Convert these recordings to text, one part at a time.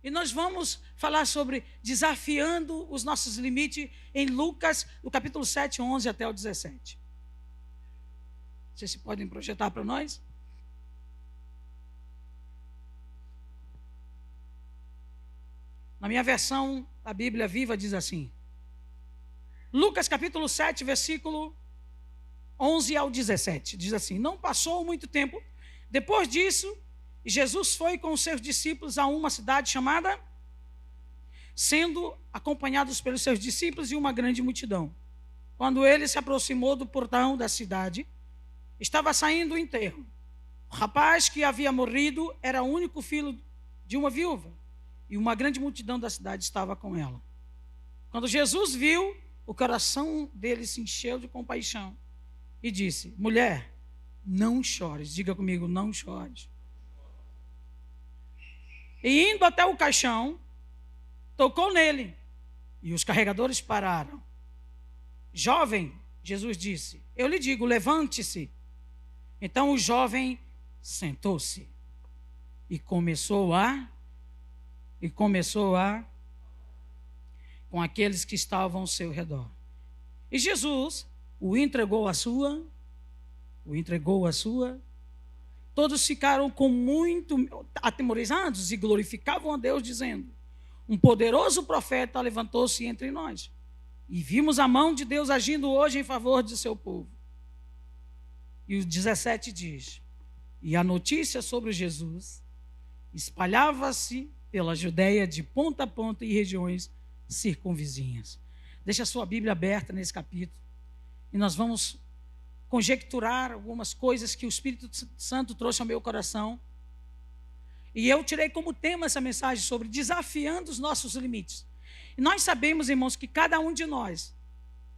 E nós vamos falar sobre desafiando os nossos limites em Lucas, no capítulo 7, 11 até o 17. Vocês podem projetar para nós? Na minha versão, a Bíblia Viva diz assim. Lucas capítulo 7, versículo 11 ao 17. Diz assim: não passou muito tempo. Depois disso, Jesus foi com os seus discípulos a uma cidade chamada, sendo acompanhados pelos seus discípulos e uma grande multidão. Quando ele se aproximou do portão da cidade, estava saindo o enterro. O rapaz que havia morrido era o único filho de uma viúva, e uma grande multidão da cidade estava com ela. Quando Jesus viu, o coração dele se encheu de compaixão e disse: mulher, não chores. Diga comigo, não chores. E indo até o caixão, tocou nele, e os carregadores pararam. Jovem, Jesus disse, eu lhe digo, levante-se. Então o jovem sentou-se e começou com aqueles que estavam ao seu redor. E Jesus o entregou a sua. Todos ficaram com muito atemorizados e glorificavam a Deus, dizendo: um poderoso profeta levantou-se entre nós, e vimos a mão de Deus agindo hoje em favor de seu povo. E o 17 diz: e a notícia sobre Jesus espalhava-se pela Judeia de ponta a ponta e regiões circunvizinhas. Deixa a sua Bíblia aberta nesse capítulo, e nós vamos conjecturar algumas coisas que o Espírito Santo trouxe ao meu coração. E eu tirei como tema essa mensagem sobre desafiando os nossos limites. E nós sabemos, irmãos, que cada um de nós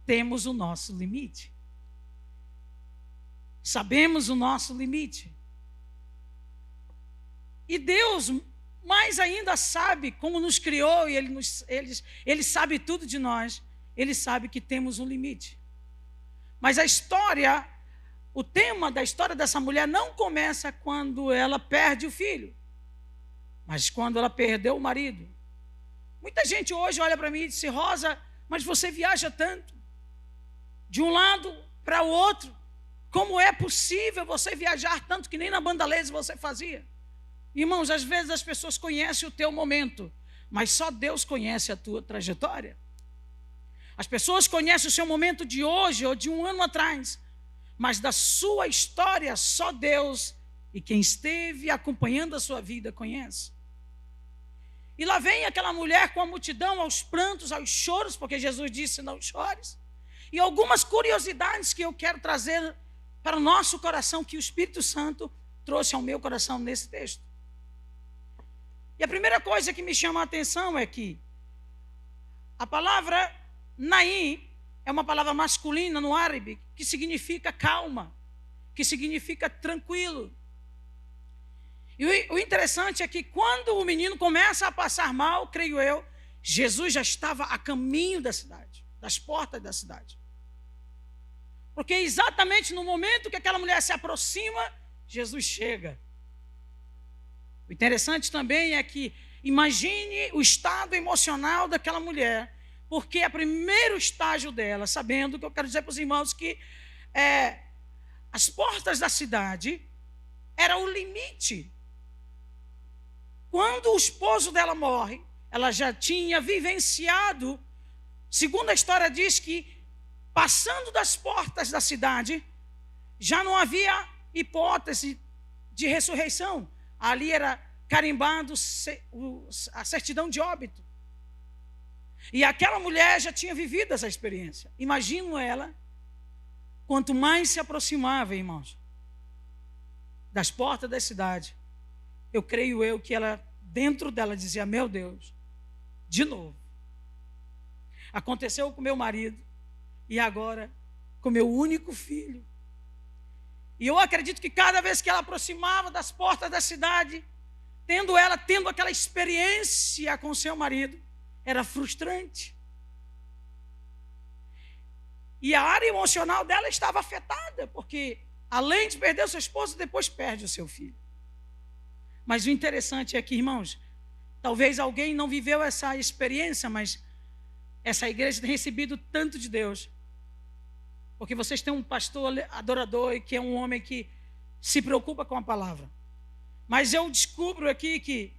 temos o nosso limite. Sabemos o nosso limite. E Deus mais ainda sabe como nos criou, e Ele sabe tudo de nós. Ele sabe que temos um limite. Mas o tema da história dessa mulher não começa quando ela perde o filho, mas quando ela perdeu o marido. Muita gente hoje olha para mim e diz: Rosa, mas você viaja tanto, de um lado para o outro, como é possível você viajar tanto que nem na Bandalese você fazia? Irmãos, às vezes as pessoas conhecem o teu momento, mas só Deus conhece a tua trajetória. As pessoas conhecem o seu momento de hoje ou de um ano atrás, mas da sua história só Deus e quem esteve acompanhando a sua vida conhece. E lá vem aquela mulher com a multidão, aos prantos, aos choros, porque Jesus disse: não chores. E algumas curiosidades que eu quero trazer para o nosso coração, que o Espírito Santo trouxe ao meu coração nesse texto. E a primeira coisa que me chama a atenção é que a palavra Naim é uma palavra masculina no árabe que significa calma, que significa tranquilo. E o interessante é que quando o menino começa a passar mal, creio eu, Jesus já estava a caminho da cidade, das portas da cidade. Porque exatamente no momento que aquela mulher se aproxima, Jesus chega. O interessante também é que imagine o estado emocional daquela mulher, porque é o primeiro estágio dela, sabendo que eu quero dizer para os irmãos que as portas da cidade eram o limite. Quando o esposo dela morre, ela já tinha vivenciado, segundo a história diz que, passando das portas da cidade, já não havia hipótese de ressurreição. Ali era carimbado a certidão de óbito. E aquela mulher já tinha vivido essa experiência. Imagino ela, quanto mais se aproximava, irmãos, das portas da cidade, eu creio eu que ela, dentro dela, dizia: meu Deus, de novo. Aconteceu com meu marido, e agora com meu único filho. E eu acredito que cada vez que ela aproximava das portas da cidade, tendo aquela experiência com seu marido, era frustrante. E a área emocional dela estava afetada, porque além de perder o seu esposo, depois perde o seu filho. Mas o interessante é que, irmãos, Talvez alguém não viveu essa experiência, mas essa igreja tem recebido tanto de Deus. Porque vocês têm um pastor adorador e que é um homem que se preocupa com a palavra. Mas eu descubro aqui que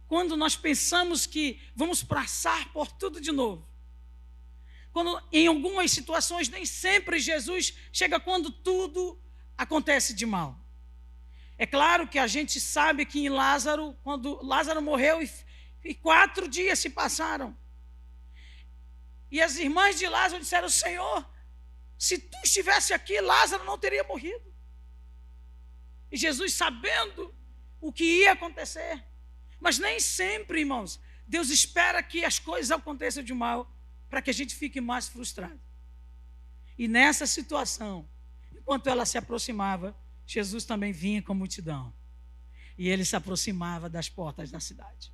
quando nós pensamos que vamos passar por tudo de novo, quando em algumas situações, nem sempre Jesus chega quando tudo acontece de mal. É claro que a gente sabe que em Lázaro, quando Lázaro morreu e 4 dias se passaram, e as irmãs de Lázaro disseram: Senhor, se tu estivesse aqui, Lázaro não teria morrido. E Jesus, sabendo o que ia acontecer, mas nem sempre, irmãos, Deus espera que as coisas aconteçam de mal para que a gente fique mais frustrado. E nessa situação, enquanto ela se aproximava, Jesus também vinha com a multidão. E ele se aproximava das portas da cidade.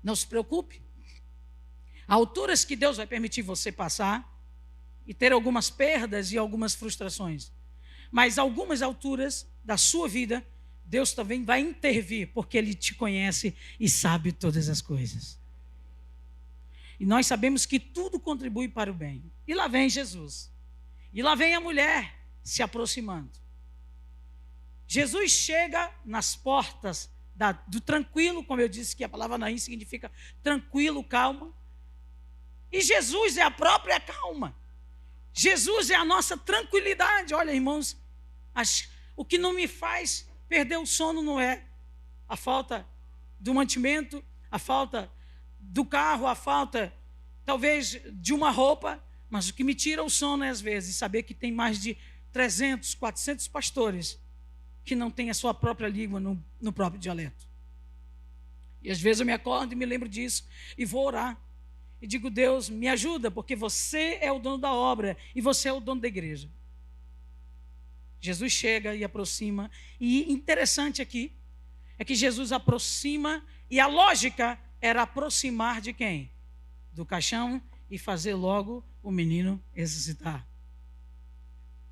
Não se preocupe. Há alturas que Deus vai permitir você passar e ter algumas perdas e algumas frustrações. Mas algumas alturas da sua vida, Deus também vai intervir, porque Ele te conhece e sabe todas as coisas. E nós sabemos que tudo contribui para o bem. E lá vem Jesus. E lá vem a mulher se aproximando. Jesus chega nas portas do tranquilo, como eu disse que a palavra Naim significa tranquilo, calma. E Jesus é a própria calma. Jesus é a nossa tranquilidade. Olha, irmãos, o que não me faz perder o sono não é a falta do mantimento, a falta do carro, a falta talvez de uma roupa, mas o que me tira o sono é às vezes saber que tem mais de 300, 400 pastores que não têm a sua própria língua no próprio dialeto. E às vezes eu me acordo e me lembro disso e vou orar. E digo: Deus, me ajuda, porque você é o dono da obra e você é o dono da igreja. Jesus chega e aproxima. E interessante aqui é que Jesus aproxima, e a lógica era aproximar de quem? Do caixão e fazer logo o menino ressuscitar.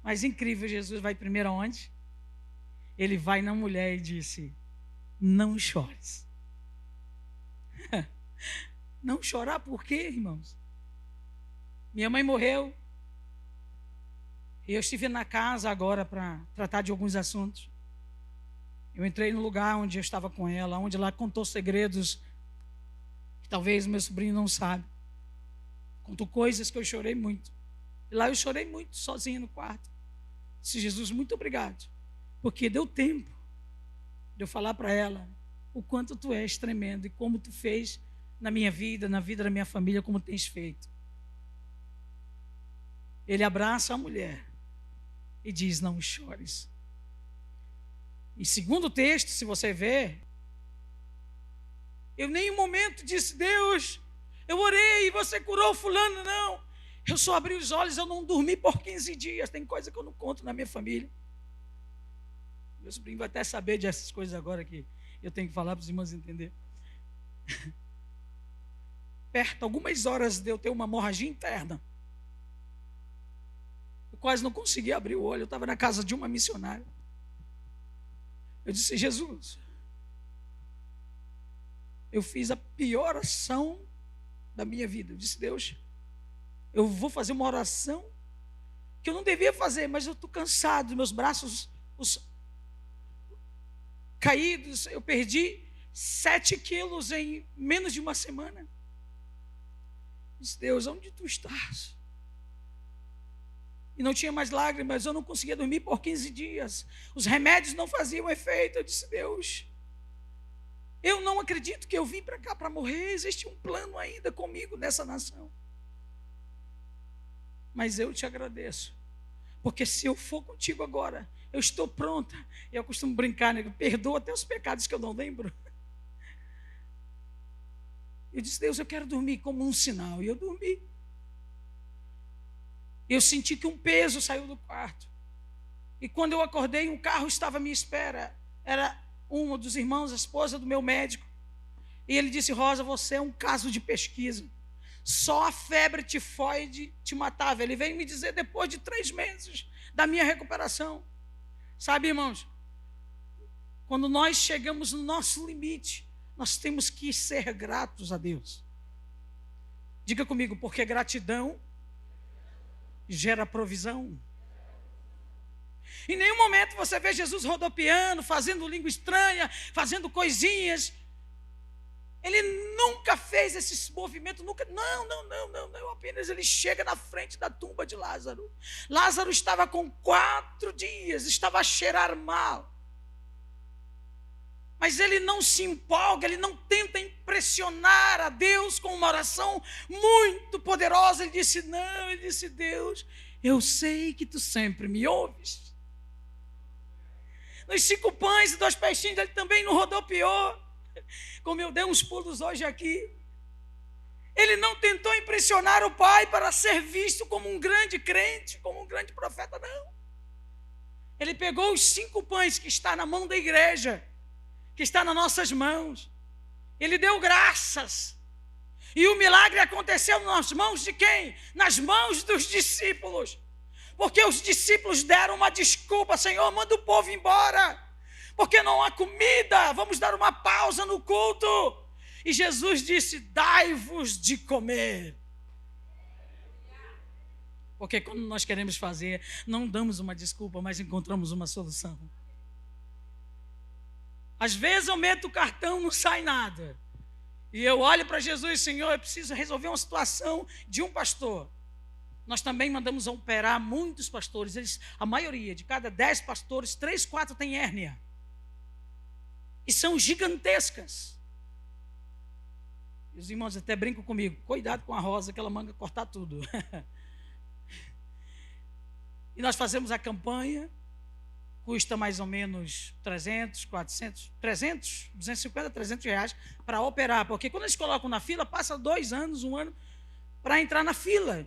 Mas incrível, Jesus vai primeiro aonde? Ele vai na mulher e disse: não chores. Não chorar por quê, irmãos? Minha mãe morreu. E eu estive na casa agora para tratar de alguns assuntos. Eu entrei no lugar onde eu estava com ela, onde ela contou segredos que talvez meu sobrinho não sabe. Contou coisas que eu chorei muito. E lá eu chorei muito, sozinho no quarto. Disse: Jesus, muito obrigado, porque deu tempo de eu falar para ela o quanto tu és tremendo e como tu fez na minha vida, na vida da minha família, como tens feito. Ele abraça a mulher e diz: não chores. E segundo o texto, se você ver, eu em nenhum momento disse: Deus, eu orei e você curou fulano. Não, eu só abri os olhos, eu não dormi por 15 dias. Tem coisa que eu não conto na minha família. Meu sobrinho vai até saber dessas coisas agora que eu tenho que falar para os irmãos entenderem. Perto, algumas horas de eu ter uma hemorragia interna, eu quase não conseguia abrir o olho. Eu estava na casa de uma missionária. Eu disse: Jesus, eu fiz a pior oração da minha vida. Eu disse: Deus, eu vou fazer uma oração que eu não devia fazer, mas eu estou cansado, meus braços caídos. Eu perdi 7 quilos em menos de uma semana. Disse: Deus, onde tu estás? E não tinha mais lágrimas, eu não conseguia dormir por 15 dias. Os remédios não faziam efeito. Eu disse: Deus, eu não acredito que eu vim para cá para morrer. Existe um plano ainda comigo nessa nação. Mas eu te agradeço, porque se eu for contigo agora, eu estou pronta. Eu costumo brincar, né? Perdoa até os pecados que eu não lembro. Eu disse: Deus, eu quero dormir como um sinal. E eu dormi. Eu senti que um peso saiu do quarto. E quando eu acordei, um carro estava à minha espera. Era um dos irmãos, a esposa do meu médico. E ele disse: Rosa, você é um caso de pesquisa. Só a febre tifoide te matava. Ele veio me dizer depois de 3 meses da minha recuperação. Sabe, irmãos, quando nós chegamos no nosso limite, nós temos que ser gratos a Deus. Diga comigo, porque gratidão gera provisão. Em nenhum momento você vê Jesus rodopiando, fazendo língua estranha, fazendo coisinhas. Ele nunca fez esses movimentos, nunca. Não. Apenas ele chega na frente da tumba de Lázaro. Lázaro estava com 4 dias, estava a cheirar mal. Mas ele não se empolga, ele não tenta impressionar a Deus com uma oração muito poderosa. Ele disse, Deus, eu sei que tu sempre me ouves. Nos 5 pães e 2 peixinhos, ele também não rodopiou. Como eu dei uns pulos hoje aqui. Ele não tentou impressionar o Pai para ser visto como um grande crente, como um grande profeta, não. Ele pegou os 5 pães que está na mão da igreja, que está nas nossas mãos. Ele deu graças. E o milagre aconteceu nas mãos de quem? Nas mãos dos discípulos. Porque os discípulos deram uma desculpa, Senhor, manda o povo embora. Porque não há comida, vamos dar uma pausa no culto. E Jesus disse, dai-vos de comer. Porque quando nós queremos fazer, não damos uma desculpa, mas encontramos uma solução. Às vezes eu meto o cartão, não sai nada. E eu olho para Jesus, Senhor, eu preciso resolver uma situação de um pastor. Nós também mandamos operar muitos pastores. A maioria, de cada 10 pastores, 3, 4 têm hérnia. E são gigantescas. E os irmãos até brincam comigo, cuidado com a rosa, aquela manga cortar tudo. E nós fazemos a campanha, custa mais ou menos 300, 400, 300, 250, 300 reais para operar. Porque quando eles colocam na fila, passa 2 anos, 1 ano, para entrar na fila.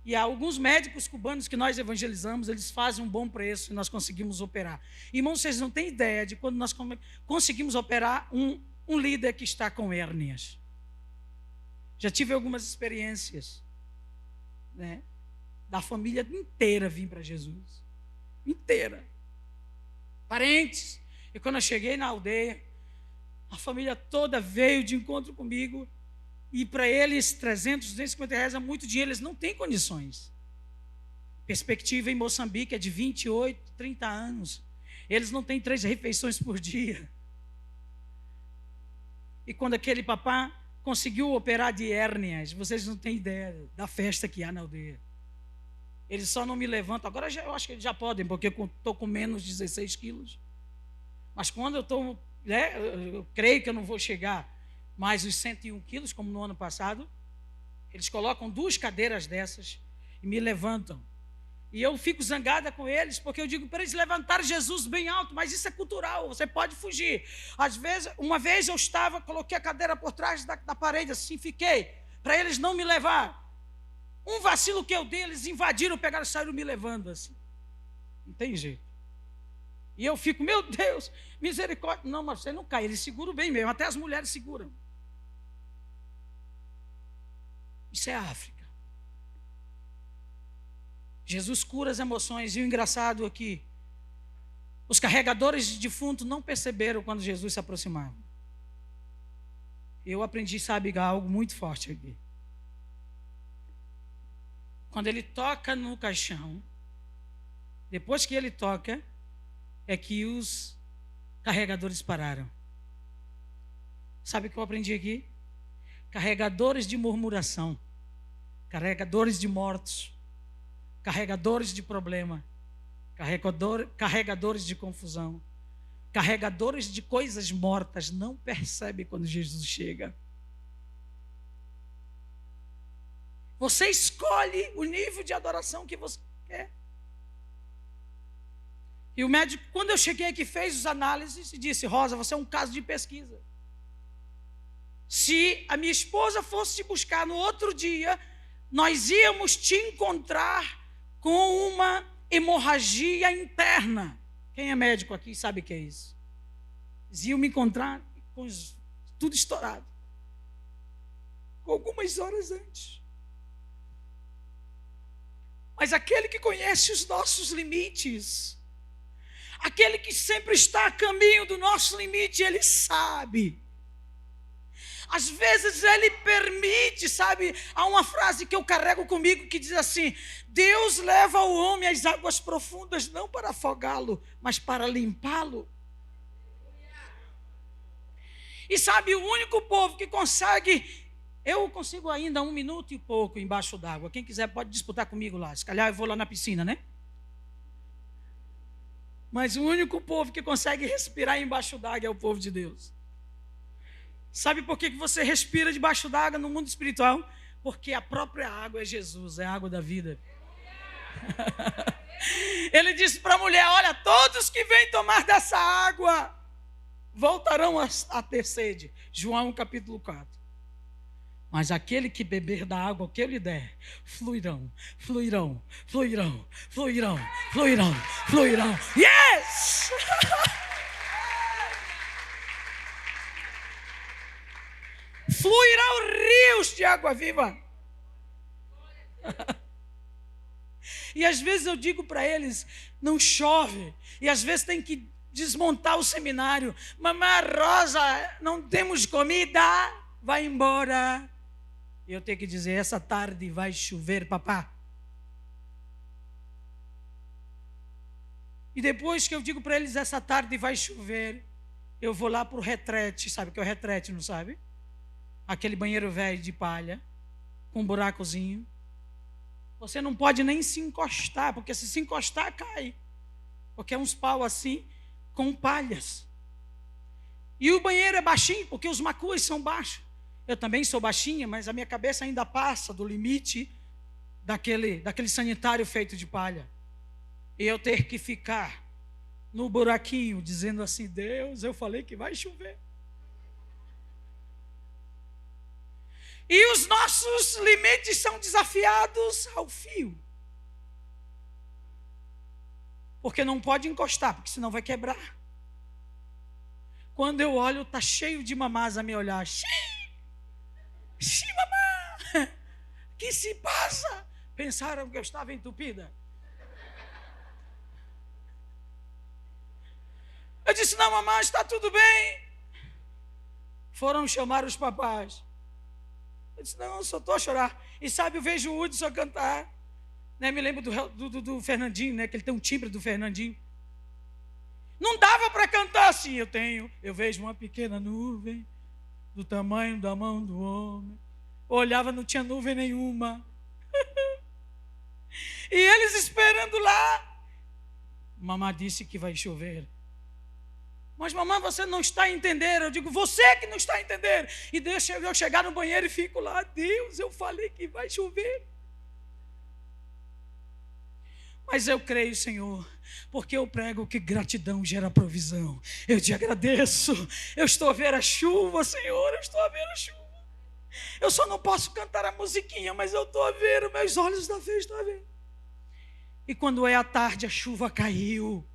E há alguns médicos cubanos que nós evangelizamos, eles fazem um bom preço e nós conseguimos operar. Irmãos, vocês não têm ideia de quando nós conseguimos operar um líder que está com hérnias. Já tive algumas experiências, né, da família inteira vir para Jesus. Inteira. Parentes. E quando eu cheguei na aldeia, a família toda veio de encontro comigo. E para eles, 300, 250 reais é muito dinheiro, eles não têm condições. Perspectiva em Moçambique é de 28, 30 anos. Eles não têm 3 refeições por dia. E quando aquele papá conseguiu operar de hérnias, vocês não têm ideia da festa que há na aldeia. Eles só não me levantam. Agora eu acho que eles já podem, porque eu estou com menos de 16 quilos. Mas quando eu estou, né, eu creio que eu não vou chegar mais os 101 quilos, como no ano passado, eles colocam 2 cadeiras dessas e me levantam. E eu fico zangada com eles, porque eu digo para eles levantarem Jesus bem alto, mas isso é cultural, você pode fugir. Às vezes, uma vez eu coloquei a cadeira por trás da parede, assim, fiquei, para eles não me levar. Um vacilo que eu dei, eles invadiram, pegaram e saíram me levando, assim. Não tem jeito. E eu fico, meu Deus, misericórdia. Não, mas você não cai, eles seguram bem mesmo, até as mulheres seguram. Isso é a África. Jesus cura as emoções. E o engraçado aqui, os carregadores de defunto não perceberam quando Jesus se aproximava. Eu aprendi, sabe, algo muito forte aqui. Quando ele toca no caixão, depois que ele toca, é que os carregadores pararam. Sabe o que eu aprendi aqui? Carregadores de murmuração, carregadores de mortos, carregadores de problema, carregadores de confusão, carregadores de coisas mortas, não percebe quando Jesus chega. Você escolhe o nível de adoração que você quer. E o médico, quando eu cheguei aqui, fez as análises e disse: Rosa, você é um caso de pesquisa. Se a minha esposa fosse te buscar no outro dia, nós íamos te encontrar com uma hemorragia interna. Quem é médico aqui sabe o que é isso. Eles iam me encontrar com tudo estourado. Com algumas horas antes. Mas aquele que conhece os nossos limites, aquele que sempre está a caminho do nosso limite, ele sabe. Às vezes ele permite, sabe? Há uma frase que eu carrego comigo que diz assim: Deus leva o homem às águas profundas não para afogá-lo, mas para limpá-lo. E sabe, o único povo que consegue, eu consigo ainda 1 minuto e pouco embaixo d'água. Quem quiser pode disputar comigo lá. Se calhar eu vou lá na piscina, né? Mas o único povo que consegue respirar embaixo d'água é o povo de Deus. Sabe por que você respira debaixo d'água no mundo espiritual? Porque a própria água é Jesus, é a água da vida. Ele disse para a mulher: olha, todos que vêm tomar dessa água voltarão a ter sede. João capítulo 4. Mas aquele que beber da água que eu lhe der, fluirão, fluirão, fluirão, fluirão, fluirão, fluirão. Yes! Fluirão rios de água viva. E às vezes eu digo para eles: não chove. E às vezes tem que desmontar o seminário. Mamãe Rosa, não temos comida, vai embora. E eu tenho que dizer: essa tarde vai chover, papá. E depois que eu digo para eles: essa tarde vai chover, eu vou lá para o retrete. Sabe o que é o retrete, não sabe? Aquele banheiro velho de palha, com um buracozinho. Você não pode nem se encostar, porque se encostar, cai. Porque é uns pau assim, com palhas. E o banheiro é baixinho, porque os macuas são baixos. Eu também sou baixinha, mas a minha cabeça ainda passa do limite daquele sanitário feito de palha. E eu ter que ficar no buraquinho, dizendo assim: Deus, eu falei que vai chover. E os nossos limites são desafiados ao fio. Porque não pode encostar, porque senão vai quebrar. Quando eu olho, está cheio de mamás a me olhar. Xiii, mamá, que se passa? Pensaram que eu estava entupida. Eu disse: não, mamãe, está tudo bem. Foram chamar os papais. Eu disse: não, só estou a chorar. E sabe, eu vejo o Hudson cantar, né? Me lembro do Fernandinho, né? Que ele tem um timbre do Fernandinho. Não dava para cantar assim. Eu vejo uma pequena nuvem do tamanho da mão do homem. Eu olhava, não tinha nuvem nenhuma. E eles esperando lá. Mamãe disse que vai chover. Mas mamãe, você não está entendendo. Eu digo: você que não está entendendo. E deixa eu chegar no banheiro e fico lá: Deus, eu falei que vai chover. Mas eu creio, Senhor, porque eu prego que gratidão gera provisão. Eu te agradeço. Eu estou a ver a chuva, Senhor, eu estou a ver a chuva. Eu só não posso cantar a musiquinha, mas eu estou a ver, os meus olhos da fé estão a ver. E quando é a tarde, a chuva caiu.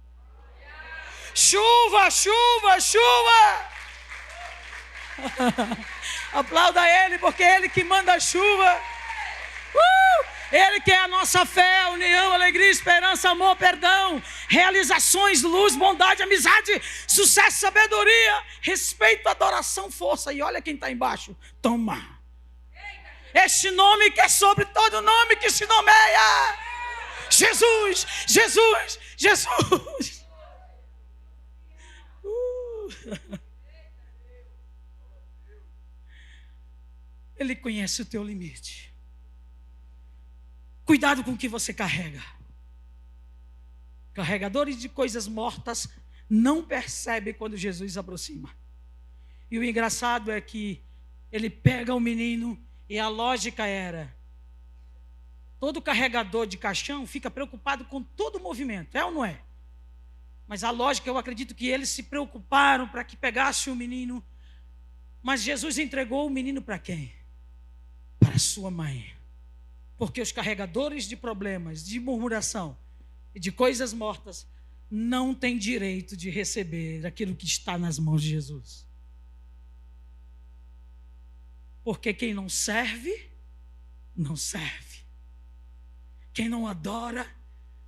Chuva, chuva, chuva. Aplauda Ele, porque é Ele que manda a chuva. Ele que é a nossa fé, união, alegria, esperança, amor, perdão, realizações, luz, bondade, amizade, sucesso, sabedoria, respeito, adoração, força. E olha quem está embaixo: toma este nome que é sobre todo nome que se nomeia: Jesus, Jesus, Jesus. Ele conhece o teu limite. Cuidado com o que você carrega. Carregadores de coisas mortas não percebem quando Jesus se aproxima. E o engraçado é que ele pega o menino, e a lógica era: todo carregador de caixão fica preocupado com todo o movimento, é ou não é? Mas a lógica, eu acredito que eles se preocuparam para que pegasse o menino. Mas Jesus entregou o menino para quem? Para sua mãe. Porque os carregadores de problemas, de murmuração e de coisas mortas não têm direito de receber aquilo que está nas mãos de Jesus. Porque quem não serve, não serve. Quem não adora,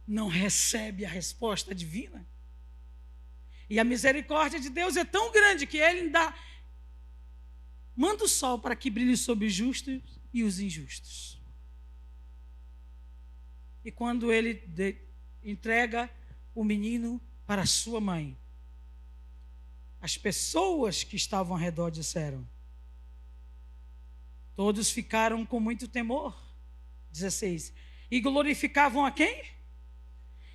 não recebe a resposta divina. E a misericórdia de Deus é tão grande que Ele ainda manda o sol para que brilhe sobre os justos e os injustos. E quando Ele entrega o menino para a sua mãe, as pessoas que estavam ao redor disseram, todos ficaram com muito temor. 16. E glorificavam a quem?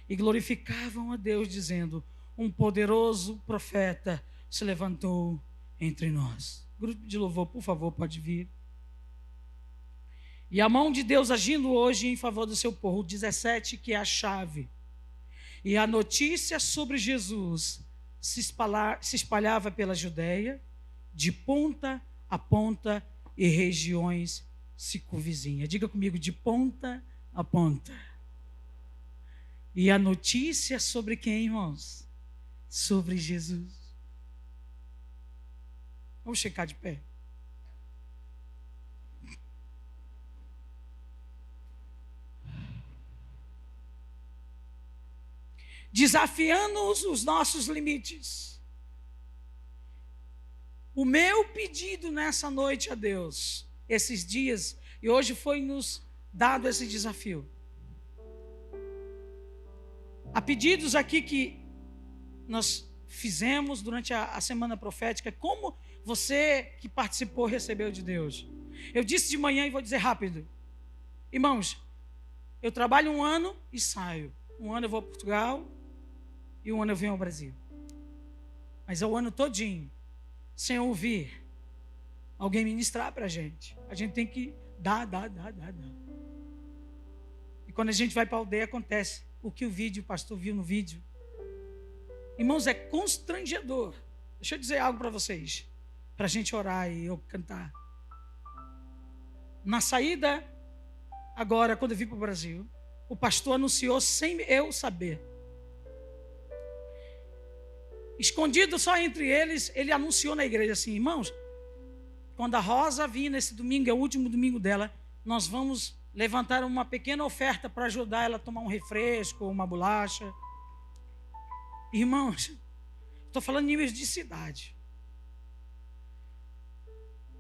E glorificavam a Deus, dizendo, um poderoso profeta se levantou entre nós. Grupo de louvor, por favor, pode vir. E a mão de Deus agindo hoje em favor do seu povo. 17, que é a chave. E a notícia sobre Jesus se espalhava pela Judeia, de ponta a ponta, e regiões circunvizinhas. Diga comigo, de ponta a ponta. E a notícia sobre quem, irmãos? Sobre Jesus. Vamos checar de pé. Desafiando os nossos limites. O meu pedido nessa noite a Deus, esses dias, e hoje foi nos dado esse desafio. Há pedidos aqui que nós fizemos durante a semana profética, como você que participou recebeu de Deus. Eu disse de manhã e vou dizer rápido. Irmãos, eu trabalho 1 ano e saio. 1 ano eu vou a Portugal e 1 ano eu venho ao Brasil. Mas é o ano todinho, sem ouvir alguém ministrar para a gente. A gente tem que dar. E quando a gente vai para a aldeia, acontece o que o pastor viu no vídeo. Irmãos, é constrangedor. Deixa eu dizer algo para vocês, para a gente orar e eu cantar. Na saída, agora, quando eu vim para o Brasil, o pastor anunciou sem eu saber. Escondido só entre eles, ele anunciou na igreja assim, irmãos, quando a Rosa vir nesse domingo, é o último domingo dela, nós vamos levantar uma pequena oferta para ajudar ela a tomar um refresco, uma bolacha. Irmãos, estou falando em níveis de cidade.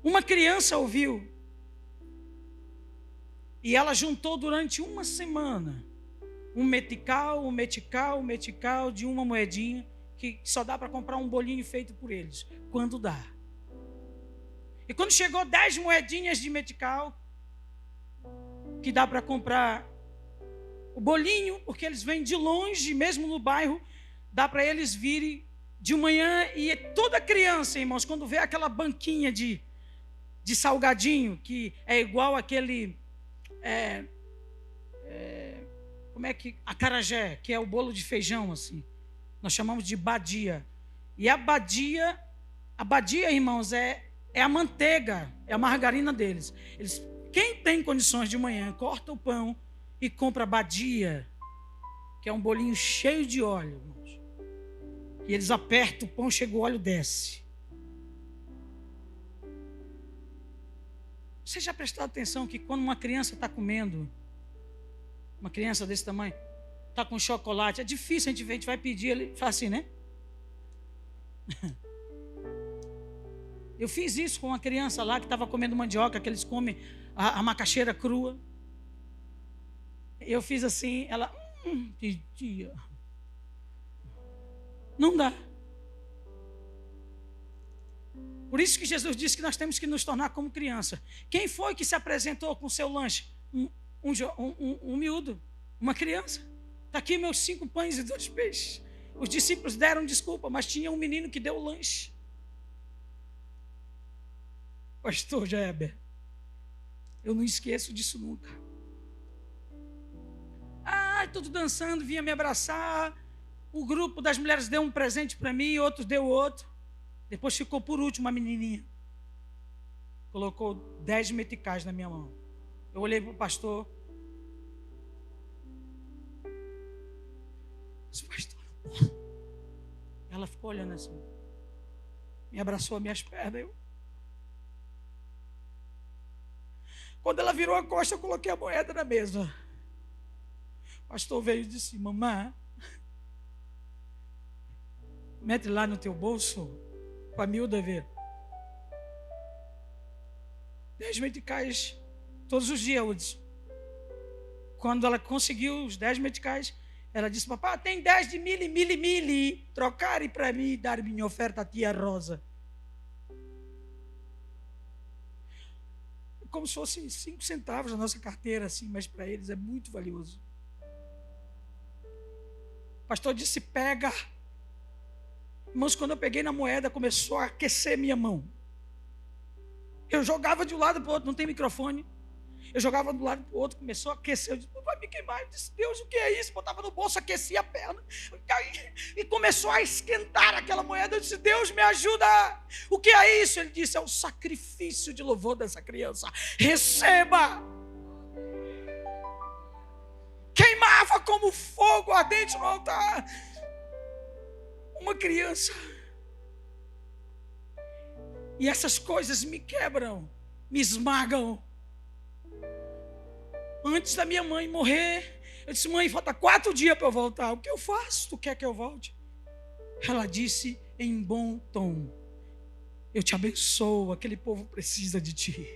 Uma criança ouviu e ela juntou durante 1 semana um metical de uma moedinha que só dá para comprar um bolinho feito por eles, quando dá. E quando chegou 10 moedinhas de metical, que dá para comprar o bolinho, porque eles vêm de longe, mesmo no bairro, dá para eles virem de manhã, e toda criança, irmãos, quando vê aquela banquinha de salgadinho, que é igual aquele, como é que, acarajé, que é o bolo de feijão, assim, nós chamamos de badia. E a badia, irmãos, é a manteiga, é a margarina deles. Quem tem condições de manhã, corta o pão e compra badia, que é um bolinho cheio de óleo, irmãos. E eles apertam o pão, chega o óleo, desce. Você já prestou atenção que quando uma criança está comendo, uma criança desse tamanho, está com chocolate, é difícil, a gente vai pedir, ele faz assim, né? Eu fiz isso com uma criança lá que estava comendo mandioca, que eles comem a macaxeira crua. Eu fiz assim, ela, pedia. Não dá. Por isso que Jesus disse que nós temos que nos tornar como criança. Quem foi que se apresentou com o seu lanche? Um miúdo, uma criança. Está aqui meus 5 pães e 2 peixes. Os discípulos deram desculpa, mas tinha um menino que deu o lanche. Pastor Jeber, eu não esqueço disso nunca. Tudo dançando, vinha me abraçar. O grupo das mulheres deu um presente para mim, outros deu outro. Depois ficou por último uma menininha. Colocou 10 meticais na minha mão. Eu olhei para o pastor. Disse, pastor, ela ficou olhando assim. Me abraçou as minhas pernas. Quando ela virou a costa, eu coloquei a moeda na mesa. O pastor veio e disse, mamãe, Mete lá no teu bolso, para a miúda ver. 10 meticais todos os dias, Hudson. Quando ela conseguiu os 10 meticais, ela disse: papai, tem 10 de mili, trocarem para mim e dar minha oferta à tia Rosa. Como se fosse 5 centavos na nossa carteira, assim, mas para eles é muito valioso. O pastor disse: pega. Irmãos, quando eu peguei na moeda, começou a aquecer minha mão. Eu jogava de um lado para o outro, não tem microfone. Eu jogava de um lado para o outro, começou a aquecer. Eu disse: vai me queimar. Eu disse: Deus, o que é isso? Botava no bolso, aquecia a perna. E começou a esquentar aquela moeda. Eu disse: Deus, me ajuda. O que é isso? Ele disse: é o sacrifício de louvor dessa criança. Receba. Queimava como fogo ardente no altar. Uma criança. E essas coisas me quebram, me esmagam. Antes da minha mãe morrer, eu disse: mãe, falta 4 dias para eu voltar. O que eu faço? Tu quer que eu volte? Ela disse em bom tom: eu te abençoo, aquele povo precisa de ti.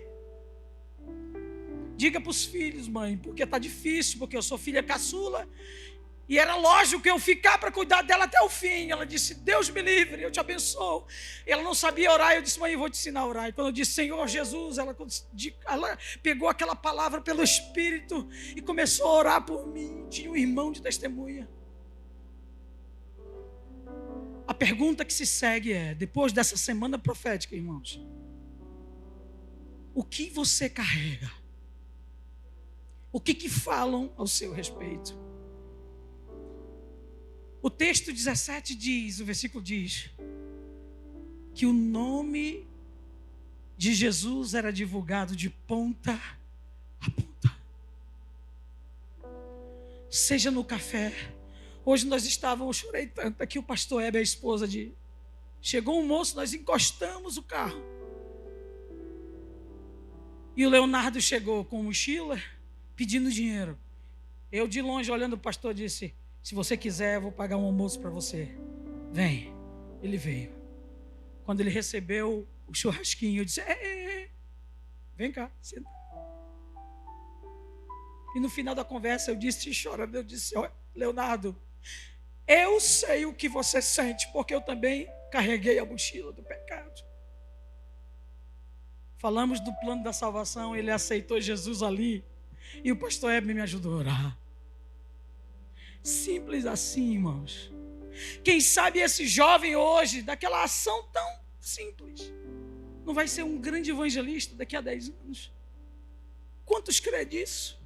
Diga para os filhos, mãe, porque está difícil, porque eu sou filha caçula. E era lógico que eu ficar para cuidar dela até o fim. Ela disse: Deus me livre, eu te abençoo. Ela não sabia orar. Eu disse: mãe, eu vou te ensinar a orar. E quando eu disse Senhor Jesus, ela pegou aquela palavra pelo Espírito e começou a orar por mim. Tinha um irmão de testemunha. A pergunta que se segue é: depois dessa semana profética, irmãos, o que você carrega? O que falam ao seu respeito? O texto 17 diz, o versículo diz, que o nome de Jesus era divulgado de ponta a ponta. Seja no café. Hoje nós estávamos, chorei tanto, aqui o pastor Hebe, a esposa de... Chegou um moço, nós encostamos o carro. E o Leonardo chegou com mochila, pedindo dinheiro. Eu de longe, olhando o pastor, disse: se você quiser, eu vou pagar um almoço para você. Vem. Ele veio. Quando ele recebeu o churrasquinho, eu disse: vem cá, senta. E no final da conversa eu disse, chorando, eu disse: Leonardo, eu sei o que você sente, porque eu também carreguei a mochila do pecado. Falamos do plano da salvação, ele aceitou Jesus ali. E o pastor Hebe me ajudou a orar. Simples assim, irmãos. Quem sabe esse jovem hoje, daquela ação tão simples, não vai ser um grande evangelista daqui a 10 anos. Quantos crê disso?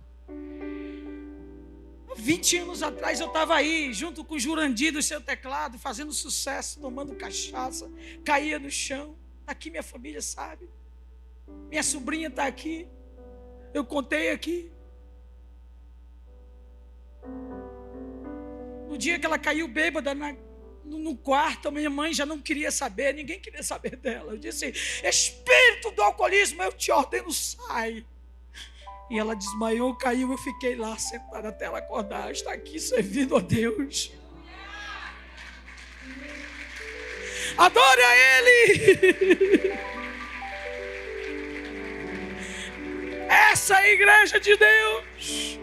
20 anos atrás eu estava aí, junto com o Jurandir do seu teclado, fazendo sucesso, tomando cachaça, caía no chão. Aqui minha família sabe. Minha sobrinha está aqui. Eu contei aqui. No dia que ela caiu bêbada no quarto, a minha mãe já não queria saber, ninguém queria saber dela. Eu disse: espírito do alcoolismo, eu te ordeno, sai. E ela desmaiou, caiu, eu fiquei lá sentada até ela acordar. Está aqui servindo a Deus. Adore a Ele. Essa é a igreja de Deus.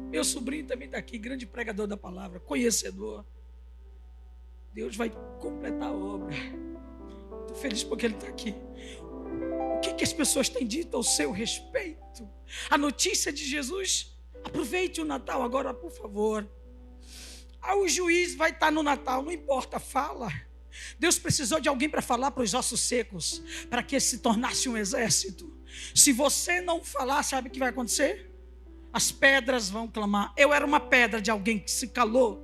Meu sobrinho também está aqui, grande pregador da palavra, conhecedor. Deus vai completar a obra. Estou feliz porque ele está aqui. O que as pessoas têm dito ao seu respeito? A notícia de Jesus. Aproveite o Natal agora, por favor. O juiz vai estar no Natal, não importa, fala. Deus precisou de alguém para falar para os ossos secos, para que se tornasse um exército. Se você não falar, sabe o que vai acontecer? As pedras vão clamar. Eu era uma pedra de alguém que se calou.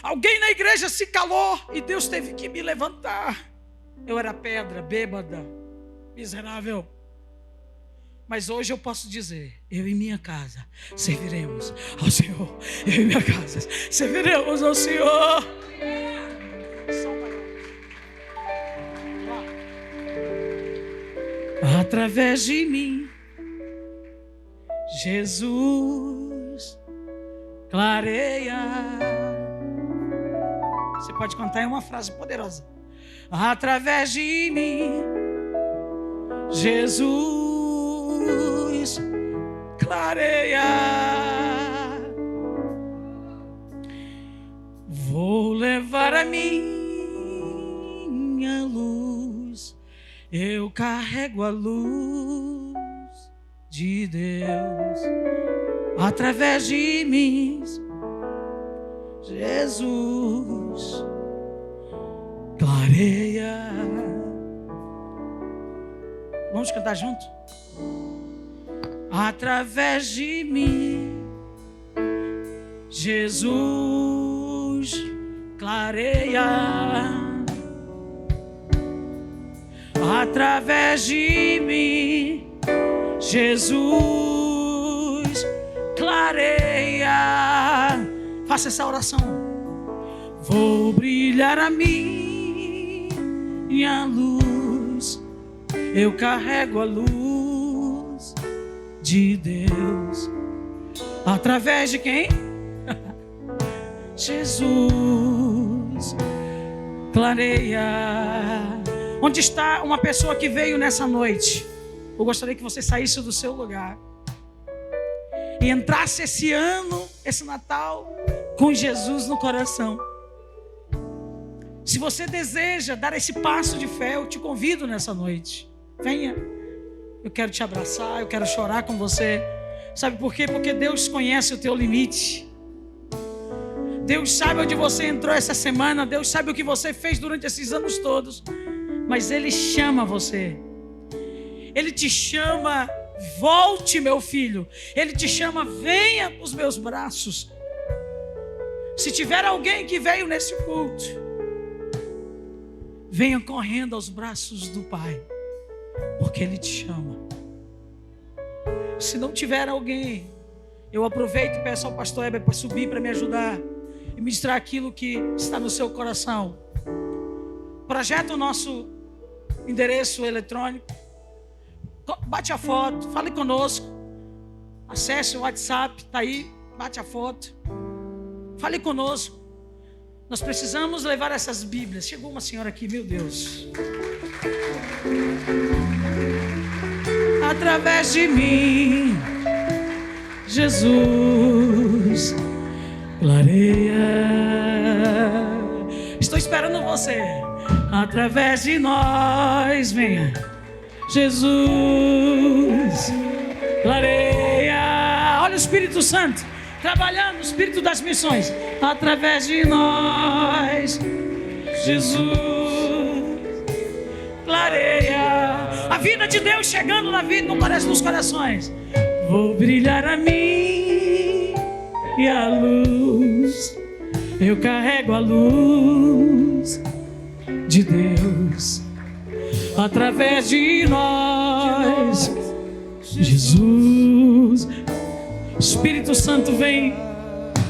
Alguém na igreja se calou e Deus teve que me levantar. Eu era pedra, bêbada, miserável. Mas hoje eu posso dizer: eu e minha casa serviremos ao Senhor. Eu e minha casa serviremos ao Senhor. Através de mim, Jesus clareia pode cantar, é uma frase poderosa. Através de mim, Jesus clareia. Vou levar a minha luz, eu carrego a luz de Deus. Através de mim, Jesus clareia. Vamos cantar junto? Através de mim, Jesus clareia. Através de mim, Jesus clareia. Faça essa oração. Vou brilhar a minha luz, eu carrego a luz de Deus. Através de quem? Jesus clareia. Onde está uma pessoa que veio nessa noite? Eu gostaria que você saísse do seu lugar e entrasse esse ano, esse Natal, com Jesus no coração. Se você deseja dar esse passo de fé, eu te convido nessa noite. Venha, eu quero te abraçar, eu quero chorar com você. Sabe por quê? Porque Deus conhece o teu limite. Deus sabe onde você entrou essa semana. Deus sabe o que você fez durante esses anos todos. Mas Ele chama você. Ele te chama, volte, meu filho. Ele te chama, venha para os meus braços. Se tiver alguém que veio nesse culto, venha correndo aos braços do Pai, porque Ele te chama. Se não tiver alguém, eu aproveito e peço ao pastor Heber para subir, para me ajudar e ministrar aquilo que está no seu coração. Projeta o nosso endereço eletrônico, bate a foto, fale conosco, acesse o WhatsApp, está aí, bate a foto, fale conosco. Nós precisamos levar essas Bíblias. Chegou uma senhora aqui, meu Deus. Através de mim, Jesus clareia. Estou esperando você. Através de nós, venha. Jesus clareia. Olha o Espírito Santo trabalhando, o Espírito das missões. Através de nós, Jesus clareia. A vida de Deus chegando na vida, nos corações. Vou brilhar a mim e a luz, eu carrego a luz de Deus. Através de nós, Jesus. Espírito Santo, vem,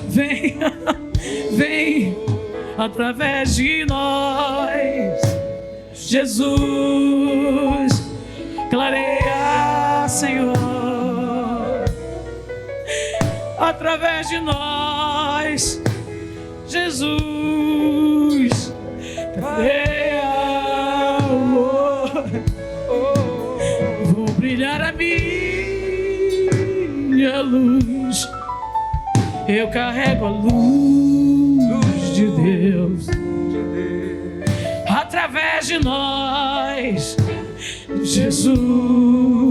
vem, vem. Através de nós, Jesus clareia, Senhor. Através de nós, Jesus clareia. Vou brilhar a minha luz, eu carrego a luz de Deus. Através de nós, Jesus